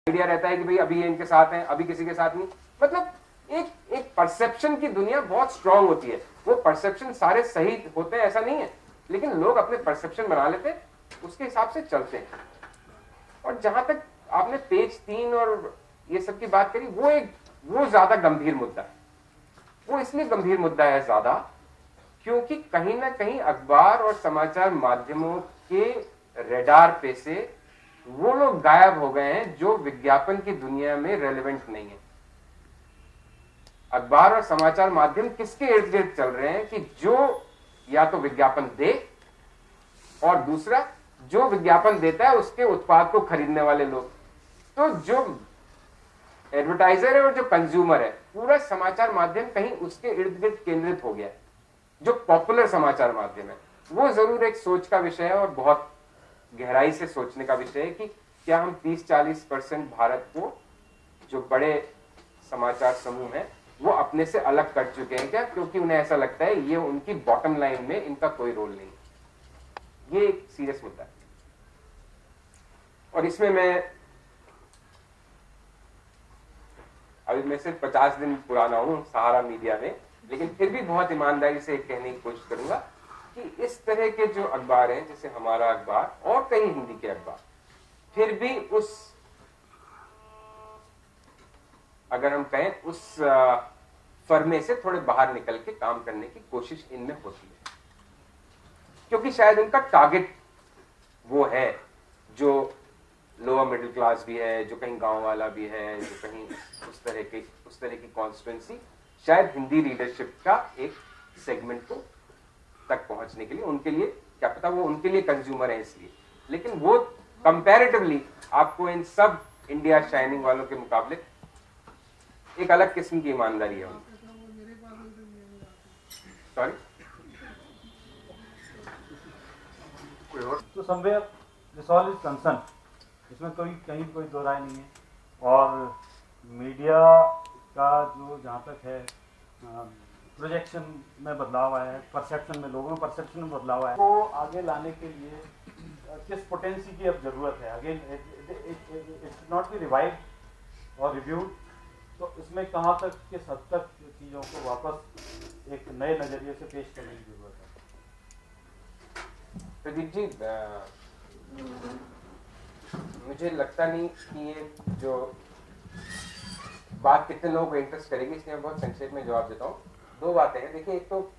Idea रहता है कि भाई अभी ये इनके साथ हैं, अभी किसी के साथ नहीं। मतलब एक एक परसेप्शन की दुनिया बहुत स्ट्रांग होती है। वो परसेप्शन सारे सही होते हैं ऐसा नहीं है, लेकिन लोग अपने परसेप्शन बना लेते हैं, उसके हिसाब से चलते हैं। और जहां तक आपने पेज 3 और ये सब की बात करी, वो ज्यादा गंभीर मुद्दा है। वो इसलिए गंभीर मुद्दा है ज्यादा क्योंकि कहीं ना कहीं अखबार और समाचार माध्यमों के रेडार पे से वो लोग गायब हो गए हैं जो विज्ञापन की दुनिया में रेलेवेंट नहीं है। अखबार और समाचार माध्यम किसके इर्द गिर्द चल रहे हैं कि जो या तो विज्ञापन दे, और दूसरा जो विज्ञापन देता है उसके उत्पाद को खरीदने वाले लोग। तो जो एडवर्टाइजर है और जो कंज्यूमर है, पूरा समाचार माध्यम कहीं उसके इर्द गिर्द केंद्रित हो गया है। जो पॉपुलर समाचार माध्यम है वो जरूर एक सोच का विषय है और बहुत गहराई से सोचने का विषय है कि क्या हम 30-40% भारत को, जो बड़े समाचार समूह हैं, वो अपने से अलग कर चुके हैं क्या, क्योंकि उन्हें ऐसा लगता है ये उनकी बॉटम लाइन में इनका कोई रोल नहीं है। ये एक सीरियस मुद्दा है। और इसमें मैं सिर्फ 50 दिन पुराना हूं सहारा मीडिया में, लेकिन फिर भी बहुत ईमानदारी से कहने की कोशिश करूंगा कि इस तरह के जो अखबार हैं, जैसे हमारा अखबार और कई हिंदी के अखबार, फिर भी अगर हम कहें उस फर्मे से थोड़े बाहर निकल के काम करने की कोशिश इनमें होती है, क्योंकि शायद उनका टारगेट वो है जो लोअर मिडिल क्लास भी है, जो कहीं गांव वाला भी है, जो कहीं उस तरह की कॉन्स्टिट्यूएंसी, शायद हिंदी रीडरशिप का एक सेगमेंट को तक पहुंचने के लिए, उनके लिए क्या पता वो उनके लिए कंज्यूमर है इसलिए। लेकिन वो कंपैरेटिवली आपको इन सब इंडिया शाइनिंग वालों के मुकाबले एक अलग किस्म की ईमानदारी है उनकी। सॉरी, तो somewhere this all is concern, इसमें कहीं कोई दो राय नहीं है। और मीडिया का जो जहाँ तक है प्रोजेक्शन में बदलाव आया है, परसेप्शन में, लोगों में परसेप्शन में बदलाव आया है, वो आगे लाने के लिए किस पोटेंसी की अब जरूरत है। Again it's not be revive और रिव्यूड, तो इसमें कहाँ तक, किस हद तक चीज़ों को वापस एक नए नज़रिए से पेश करने की जरूरत है। प्रदीप जी, मुझे लगता नहीं कि ये जो बात कितने लोगों को इंटरेस्ट करेगी, इसलिए मैं बहुत संक्षेप में जवाब देता हूँ। दो बातें हैं। देखिए, एक तो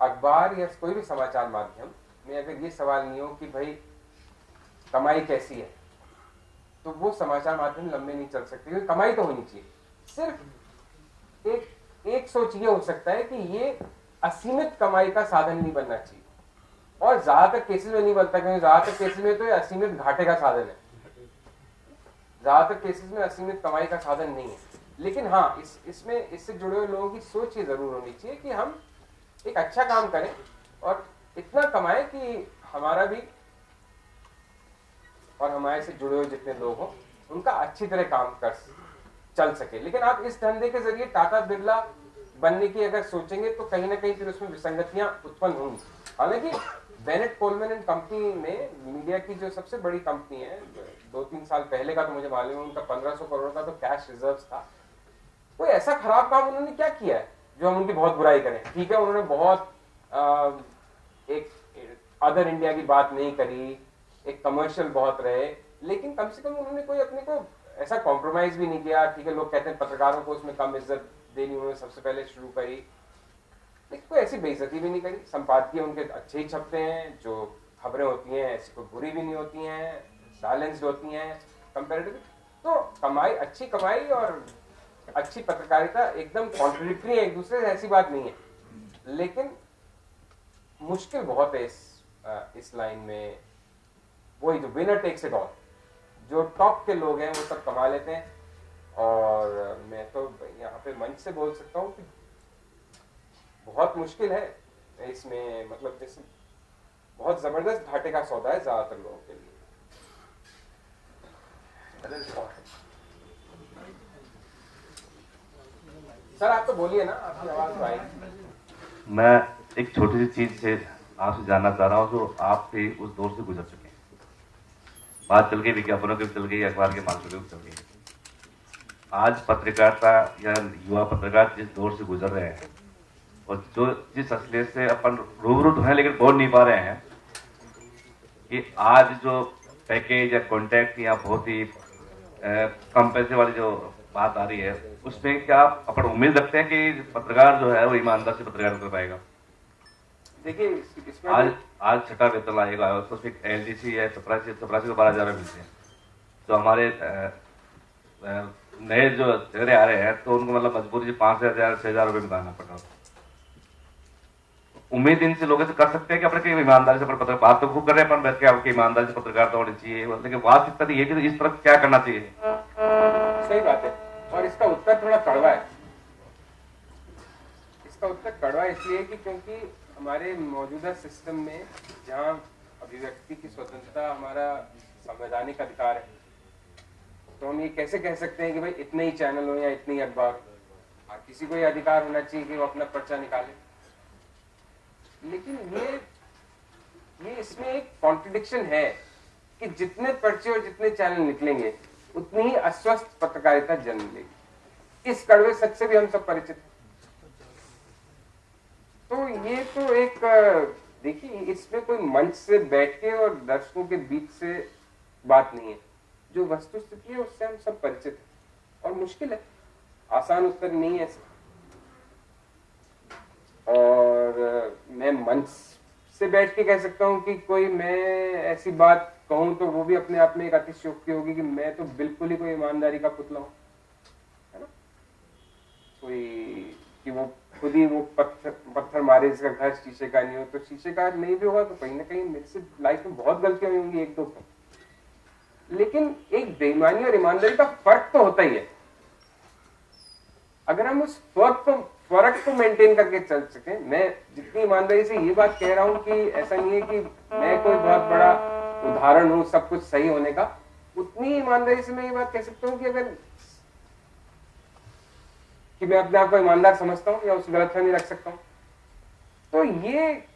अखबार या कोई भी समाचार माध्यम में अगर ये सवाल नहीं हो कि भाई कमाई कैसी है, तो वो समाचार माध्यम लंबे नहीं चल सकते, क्योंकि कमाई तो होनी चाहिए। सिर्फ एक सोच ये हो सकता है कि ये असीमित कमाई का साधन नहीं बनना चाहिए, और ज्यादातर केसेस में नहीं बनता, क्योंकि ज्यादातर केसेस में तो ये असीमित घाटे का साधन है। ज्यादातर केसेस में असीमित कमाई का साधन नहीं है। लेकिन हाँ, इससे जुड़े हुए लोगों की सोच ये जरूर होनी चाहिए कि हम एक अच्छा काम करें और इतना कमाएं कि हमारा भी और हमारे से जुड़े हुए जितने लोग हों उनका अच्छी तरह काम चल सके। लेकिन आप इस धंधे के जरिए टाटा बिरला बनने की अगर सोचेंगे तो कहीं ना कहीं फिर उसमें विसंगतियां उत्पन्न होंगी। हालांकि बेनेट कोलमैन एंड कंपनी में, मीडिया की जो सबसे बड़ी कंपनी है, 2-3 साल पहले का तो मुझे मालूम है, उनका 1500 करोड़ का तो कैश रिजर्व था। कोई ऐसा खराब काम उन्होंने क्या किया है जो हम उनकी बहुत बुराई करें? ठीक है, उन्होंने बहुत एक अदर इंडिया की बात नहीं करी, एक कमर्शियल बहुत रहे, लेकिन कम से कम उन्होंने कोई अपने को ऐसा कॉम्प्रोमाइज भी नहीं किया। ठीक है, लोग कहते हैं पत्रकारों को उसमें कम इज्जत देनी उन्होंने सबसे पहले शुरू करी, लेकिन कोई ऐसी बेइज्जती भी नहीं करी। संपादकीय उनके अच्छे ही छपते हैं, जो खबरें होती हैं ऐसी कोई बुरी भी नहीं होती हैं, बैलेंस्ड होती हैं कंपैरेटिवली। तो कमाई, अच्छी कमाई और अच्छी पत्रकारिता एकदम कॉन्ट्रडिक्टरी है एक दूसरे से, ऐसी बात नहीं है। लेकिन मुश्किल बहुत है इस लाइन में। वही जो विनर टेक्स इट ऑल, जो टॉप के लोग हैं वो सब कमा लेते हैं। और मैं तो यहाँ पे मंच से बोल सकता हूँ कि बहुत मुश्किल है इसमें, मतलब जैसे बहुत जबरदस्त घाटे का सौदा है ज्यादातर लोगों के लिए। सर आप तो बोलिए ना, आपकी आवाज तो आई। मैं एक छोटी सी चीज से आपसे जानना चाह रहा हूँ जो आप भी उस दौर से गुजर चुके हैं। बात चल गई, विज्ञापनों की भी चल गई, अखबार के माध्यम भी चल गई। आज पत्रकारिता या युवा पत्रकार जिस दौर से गुजर रहे हैं और जो जिस असलियत से अपन रूबरू हैं लेकिन बोल नहीं पा रहे हैं, कि आज जो पैकेज या कॉन्टैक्ट या बहुत ही कम पैसे वाली जो बात आ रही है, उसमें क्या अपन उम्मीद रखते हैं कि पत्रकार जो है वो ईमानदार से पत्रकार कर पाएगा? देखिए इसमें आज छठा वेतन आएगा, तो उसमें LDC या चपरासी को 12,000 मिलते हैं। तो हमारे नए जो चेहरे आ रहे हैं तो उनको मतलब मजबूरी से 5,000 6,000 रुपये में गाना पड़ रहा। उम्मीद इनसे लोगों से कर सकते हैं कि अपने ईमानदारी से पत्रकार, बात तो खूब कर रहे हैं अपन बैठ के आपकी ईमानदारी से पत्रकारिता होनी चाहिए, लेकिन बात इतना ये कि इस तरफ क्या करना चाहिए? सही बात है, और इसका उत्तर थोड़ा कड़वा है। इसका उत्तर कड़वा इसलिए कि क्योंकि हमारे मौजूदा सिस्टम में जहां अभिव्यक्ति की स्वतंत्रता हमारा संवैधानिक अधिकार है, तो हम ये कैसे कह सकते हैं कि भाई इतने ही चैनल हो या इतने ही अखबार हो, किसी को ये अधिकार होना चाहिए कि वो अपना पर्चा निकाले। लेकिन ये इसमें एक कॉन्ट्रडिक्शन है कि जितने पर्चे और जितने चैनल निकलेंगे उतनी ही अस्वस्थ पत्रकारिता जन्म लेगी। इस कड़वे सच से भी हम सब परिचित हैं। तो ये तो एक देखिए, इसमें कोई मंच से बैठ के और दर्शकों के बीच से बात नहीं है। जो वस्तु स्थिति है उससे हम सब परिचित हैं और मुश्किल है, आसान उत्तर नहीं है ऐसे। और मैं मंच से बैठ के कह सकता हूं कि कोई मैं ऐसी बात कहूं तो वो भी अपने आप में एक अतिशयोक्ति होगी कि मैं तो बिल्कुल ही कोई ईमानदारी का पुतला हूं, है ना। कोई कि वो खुद ही वो पत्थर मारे जिसका घर शीशे का नहीं हो, तो शीशे का नहीं भी होगा तो कहीं ना कहीं मेरे से लाइफ में बहुत गलतियां हुई होंगी, एक दो। लेकिन एक बेईमानी और ईमानदारी का फर्क तो होता ही है। अगर हम उस फर्क को मेंटेन करके चल सके, मैं जितनी ईमानदारी से ये बात कह रहा हूं कि ऐसा नहीं है कि मैं कोई बहुत बड़ा उदाहरण हूं सब कुछ सही होने का, उतनी ईमानदारी से मैं ये बात कह सकता हूं कि अगर कि मैं अपने आप को ईमानदार समझता हूं या उस गलतफहमी रख सकता हूं, तो ये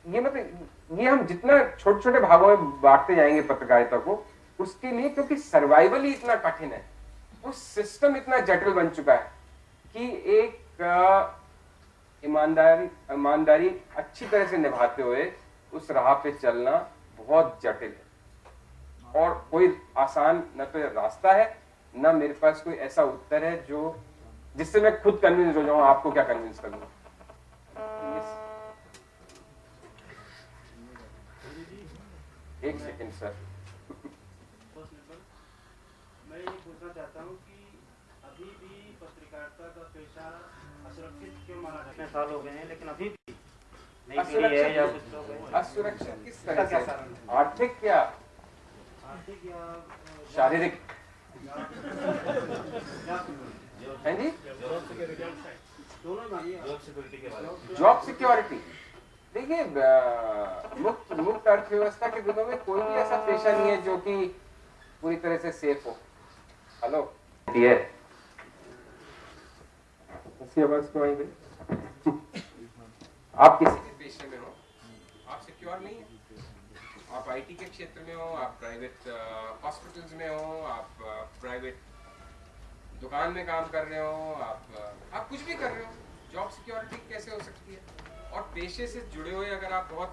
मतलब ये हम जितना छोटे छोटे भागों में बांटते जाएंगे पत्रकारिता को, उसके लिए क्योंकि सर्वाइवल ही इतना कठिन है, वो सिस्टम इतना जटिल बन चुका है कि एक ईमानदारी अच्छी तरह से निभाते हुए उस राह पे चलना बहुत जटिल है। और कोई आसान न तो रास्ता है, ना मेरे पास कोई ऐसा उत्तर है जो जिससे मैं खुद कन्विंस हो जाऊं। आपको क्या कन्विंस करूंगा? एक सेकंड सर, मैं ये पूछना चाहता हूँ कि अभी भी पत्रकारिता का पेशा असुरक्षित क्यों माना जाता है? इतने साल हो गए हैं लेकिन अभी भी नहीं है या कुछ लोग हैं। असुरक्षित किस तरह से? आर्थिक या शारीरिक है जी? Job security. देखिए, मुक्त अर्थव्यवस्था के दिनों में कोई भी ऐसा पेशा नहीं है जो कि पूरी तरह से सेफ हो। हेलो, ऐसी आवाज क्यों आई भाई? आप किसी भी पेशे में हो, आप सिक्योर नहीं है। आप आईटी के क्षेत्र में हो, आप प्राइवेट हॉस्पिटल्स में हो, आप प्राइवेट दुकान में काम कर रहे हो, आप कुछ भी कर रहे हो, जॉब सिक्योरिटी कैसे हो सकती है? और पेशे से जुड़े हुए अगर आप बहुत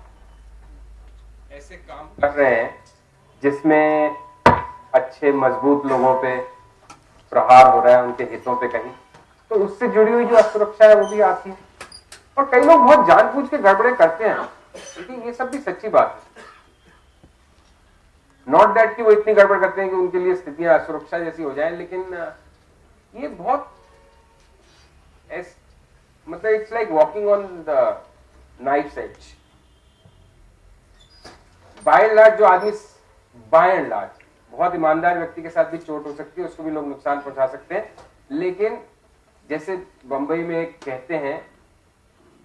ऐसे काम कर रहे हैं जिसमें अच्छे मजबूत लोगों पे प्रहार हो रहा है, उनके हितों पे कहीं, तो उससे जुड़ी हुई जो असुरक्षा है वो भी आती है। और कई लोग बहुत जानबूझ के गड़बड़े करते हैं, लेकिन ये सब भी सच्ची बात है। नॉट दैट कि वो इतनी गड़बड़ करते हैं कि उनके लिए स्थितियां असुरक्षा जैसी हो जाए, लेकिन ये बहुत मतलब it's like walking on the knife's edge. By and large जो आदमी बाय एंड लार्ज बहुत ईमानदार व्यक्ति के साथ भी चोट हो सकती है, उसको भी लोग नुकसान पहुंचा सकते हैं। लेकिन जैसे बंबई में कहते हैं